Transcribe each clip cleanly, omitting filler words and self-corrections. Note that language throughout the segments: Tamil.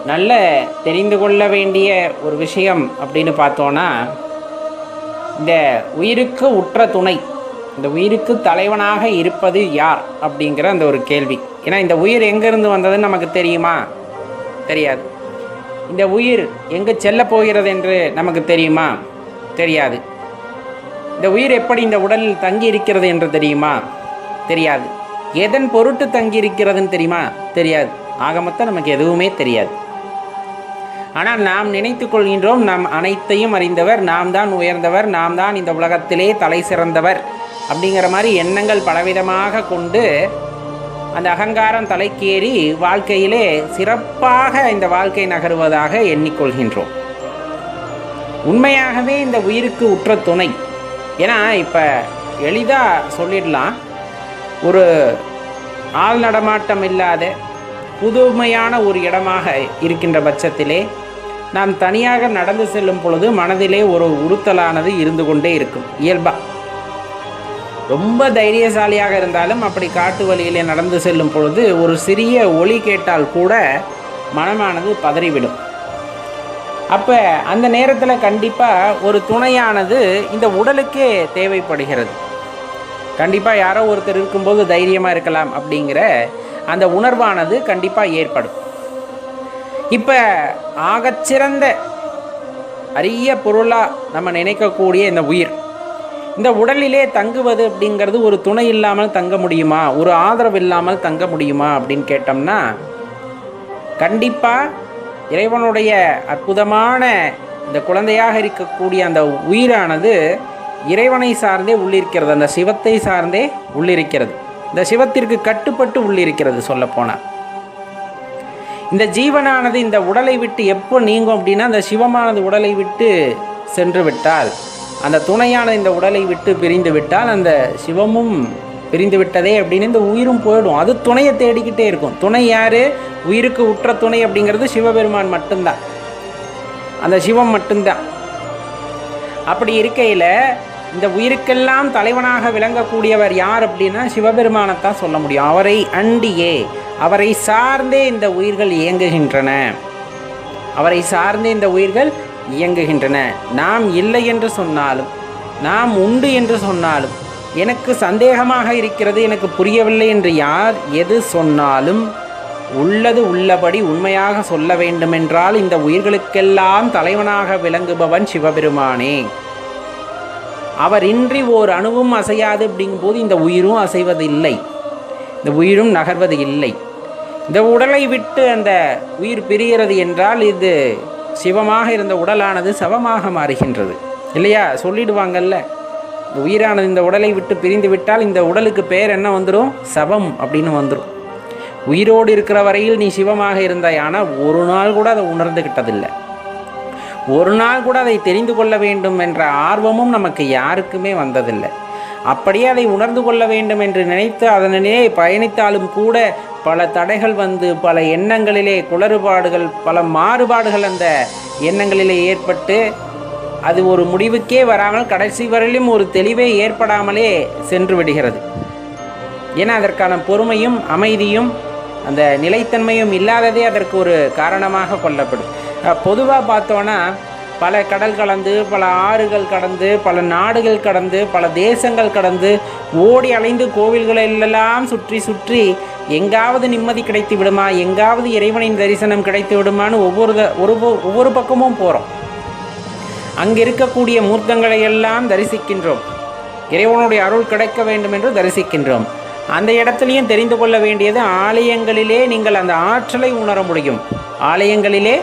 நல்ல தெரிந்து கொள்ள வேண்டிய ஒரு விஷயம் அப்படின்னு பார்த்தோன்னா, இந்த உயிருக்கு உற்ற துணை, இந்த உயிருக்கு தலைவனாக இருப்பது யார் அப்படிங்கிற அந்த ஒரு கேள்வி. ஏன்னா இந்த உயிர் எங்கேருந்து வந்ததுன்னு நமக்கு தெரியுமா? தெரியாது. இந்த உயிர் எங்கே செல்ல போகிறது என்று நமக்கு தெரியுமா? தெரியாது. இந்த உயிர் எப்படி இந்த உடலில் தங்கி இருக்கிறது என்று தெரியுமா? தெரியாது. எதன் பொருட்டு தங்கி இருக்கிறதுன்னு தெரியுமா? தெரியாது. ஆக மொத்தம் நமக்கு எதுவுமே தெரியாது. ஆனால் நாம் நினைத்து கொள்கின்றோம் நாம் அனைத்தையும் அறிந்தவர், நாம் தான் உயர்ந்தவர், நாம் தான் இந்த உலகத்திலே தலை சிறந்தவர் அப்படிங்கிற மாதிரி எண்ணங்கள் பலவிதமாக கொண்டு அந்த அகங்காரம் தலைக்கேறி வாழ்க்கையிலே சிறப்பாக இந்த வாழ்க்கை நகருவதாக எண்ணிக்கொள்கின்றோம். உண்மையாகவே இந்த உயிருக்கு உற்ற துணை. ஏன்னா இப்போ எளிதாக சொல்லிடலாம், ஒரு ஆள் நடமாட்டம் இல்லாத புதுமையான ஒரு இடமாக இருக்கின்ற பட்சத்திலே நாம் தனியாக நடந்து செல்லும் பொழுது மனதிலே ஒரு உறுத்தலானது இருந்து கொண்டே இருக்கும் இயல்பாக. ரொம்ப தைரியசாலியாக இருந்தாலும் அப்படி காட்டு வழியிலே நடந்து செல்லும் பொழுது ஒரு சிறிய ஒலி கேட்டால் கூட மனமானது பதறிவிடும். அப்போ அந்த நேரத்தில் கண்டிப்பாக ஒரு துணையானது இந்த உடலுக்கே தேவைப்படுகிறது. கண்டிப்பாக யாரோ ஒருத்தர் இருக்கும்போது தைரியமாக இருக்கலாம் அப்படிங்கிற அந்த உணர்வானது கண்டிப்பாக ஏற்படும். இப்போ ஆகச்சிறந்த அரிய பொருளாக நம்ம நினைக்கக்கூடிய இந்த உயிர் இந்த உடலிலே தங்குவது அப்படிங்கிறது ஒரு துணை இல்லாமல் தங்க முடியுமா? ஒரு ஆதரவு இல்லாமல் தங்க முடியுமா அப்படின்னு கேட்டோம்னா, கண்டிப்பாக இறைவனுடைய அற்புதமான இந்த குழந்தையாக இருக்கக்கூடிய அந்த உயிரானது இறைவனை சார்ந்தே உள்ளிருக்கிறது, அந்த சிவத்தை சார்ந்தே உள்ளிருக்கிறது, இந்த சிவத்திற்கு கட்டுப்பட்டு உள்ளிருக்கிறது. சொல்லப்போனால் இந்த ஜீவனானது இந்த உடலை விட்டு எப்போ நீங்கும் அப்படின்னா, அந்த சிவமானது உடலை விட்டு சென்று விட்டால், அந்த துணையான இந்த உடலை விட்டு பிரிந்து விட்டால் அந்த சிவமும் பிரிந்து விட்டதே அப்படின்னு இந்த உயிரும் போயிடும். அது துணையை தேடிக்கிட்டே இருக்கும். துணை யார்? உயிருக்கு உற்ற துணை அப்படிங்கிறது சிவபெருமான் மட்டும்தான், அந்த சிவம் மட்டும்தான். அப்படி இருக்கையில் இந்த உயிருக்கெல்லாம் தலைவனாக விளங்கக்கூடியவர் யார் அப்படின்னா சிவபெருமானைத்தான் சொல்ல முடியும். அவரை அண்டியே, அவரை சார்ந்தே இந்த உயிர்கள் இயங்குகின்றன, அவரை சார்ந்தே இந்த உயிர்கள் இயங்குகின்றன. நாம் இல்லை என்று சொன்னாலும், நாம் உண்டு என்று சொன்னாலும், எனக்கு சந்தேகமாக இருக்கிறது, எனக்கு புரியவில்லை என்று யார் எது சொன்னாலும் உள்ளது உள்ளபடி உண்மையாக சொல்ல வேண்டுமென்றால் இந்த உயிர்களுக்கெல்லாம் தலைவனாக விளங்குபவன் சிவபெருமானே. அவர் இன்றி ஓர் அணுவும் அசையாது அப்படிங்கும்போது இந்த உயிரும் அசைவதில்லை, இந்த உயிரும் நகர்வது இல்லை. இந்த உடலை விட்டு அந்த உயிர் பிரிகிறது என்றால் இது சிவமாக இருந்த உடலானது சவமாக மாறுகின்றது இல்லையா? சொல்லிடுவாங்கல்ல, இந்த உயிரானது இந்த உடலை விட்டு பிரிந்து விட்டால் இந்த உடலுக்கு பேர் என்ன வந்துடும்? சவம் அப்படின்னு வந்துடும். உயிரோடு இருக்கிற வரையில் நீ சிவமாக இருந்தாய், ஆனால் ஒரு நாள் கூட அதை உணர்ந்துக்கிட்டதில்லை, ஒரு நாள் கூட அதை தெரிந்து கொள்ள வேண்டும் என்ற ஆர்வமும் நமக்கு யாருக்குமே வந்ததில்லை. அப்படியே அதை உணர்ந்து கொள்ள வேண்டும் என்று நினைத்து அதனிலே பயணித்தாலும் கூட பல தடைகள் வந்து பல எண்ணங்களிலே குளறுபாடுகள், பல மாறுபாடுகள் அந்த எண்ணங்களிலே ஏற்பட்டு அது ஒரு முடிவுக்கே வராமல் கடைசி வரையிலும் ஒரு தெளிவே ஏற்படாமலே சென்று விடுகிறது. ஏன்னா அதற்கான பொறுமையும் அமைதியும் அந்த நிலைத்தன்மையும் இல்லாததே அதற்கு ஒரு காரணமாக கொள்ளப்படும். பொதுவாக பார்த்தோன்னா பல கடல் கடந்து, பல ஆறுகள் கடந்து, பல நாடுகள் கடந்து, பல தேசங்கள் கடந்து ஓடி அலைந்து கோவில்களெல்லாம் சுற்றி சுற்றி எங்காவது நிம்மதி கிடைத்து விடுமா, எங்காவது இறைவனின் தரிசனம் கிடைத்து விடுமான்னு ஒவ்வொரு பக்கமும் போகிறோம். அங்கே இருக்கக்கூடிய மூர்த்தங்களை எல்லாம் தரிசிக்கின்றோம், இறைவனுடைய அருள் கிடைக்க வேண்டும் என்று தரிசிக்கின்றோம். அந்த இடத்துலையும் தெரிந்து கொள்ள வேண்டியது, ஆலயங்களிலே நீங்கள் அந்த ஆற்றலை உணர முடியும், ஆலயங்களிலே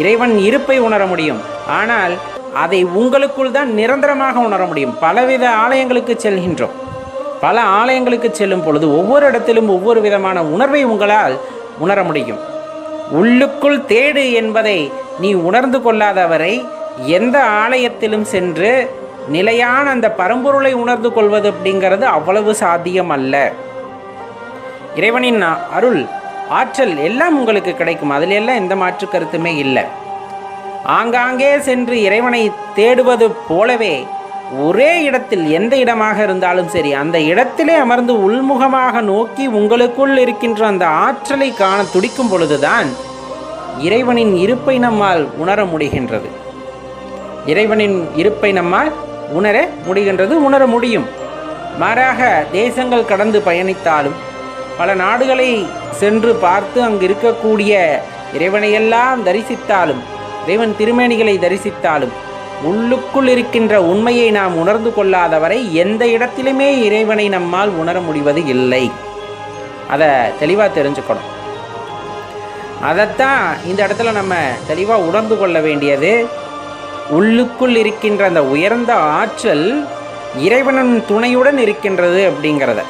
இறைவன் இருப்பை உணர முடியும். ஆனால் அதை உங்களுக்குள் தான் நிரந்தரமாக உணர முடியும். பலவித ஆலயங்களுக்கு செல்கின்றோம், பல ஆலயங்களுக்கு செல்லும் பொழுது ஒவ்வொரு இடத்திலும் ஒவ்வொரு விதமான உணர்வை உங்களால் உணர முடியும். உள்ளுக்குள் தேடு என்பதை நீ உணர்ந்து கொள்ளாதவரை எந்த ஆலயத்திலும் சென்று நிலையான அந்த பரம்பொருளை உணர்ந்து கொள்வது அப்படிங்கிறது அவ்வளவு சாத்தியம் அல்ல. இறைவனின் அருள் ஆற்றல் எல்லாம் உங்களுக்கு கிடைக்கும், அதில் எல்லாம் எந்த மாற்று கருத்துமே இல்லை. ஆங்காங்கே சென்று இறைவனை தேடுவது போலவே ஒரே இடத்தில் எந்த இடமாக இருந்தாலும் சரி அந்த இடத்திலே அமர்ந்து உள்முகமாக நோக்கி உங்களுக்குள் இருக்கின்ற அந்த ஆற்றலை காண துடிக்கும் பொழுதுதான் இறைவனின் இருப்பை நம்மால் உணர முடிகின்றது. இறைவனின் இருப்பை நம்மால் உணர முடியும். மாறாக தேசங்கள் கடந்து பயணித்தாலும், பல நாடுகளை சென்று பார்த்து அங்கு இருக்கக்கூடிய இறைவனையெல்லாம் தரிசித்தாலும், இறைவன் திருமேனிகளை தரிசித்தாலும், உள்ளுக்குள் இருக்கின்ற உண்மையை நாம் உணர்ந்து கொள்ளாதவரை எந்த இடத்திலுமே இறைவனை நம்மால் உணர முடிவது இல்லை. அதை தெளிவாக தெரிஞ்சுக்கணும். அதைத்தான் இந்த இடத்துல நம்ம தெளிவாக உணர்ந்து கொள்ள வேண்டியது. உள்ளுக்குள் இருக்கின்ற அந்த உயர்ந்த ஆற்றல் இறைவனின் துணையுடன் இருக்கின்றது அப்படிங்கிறத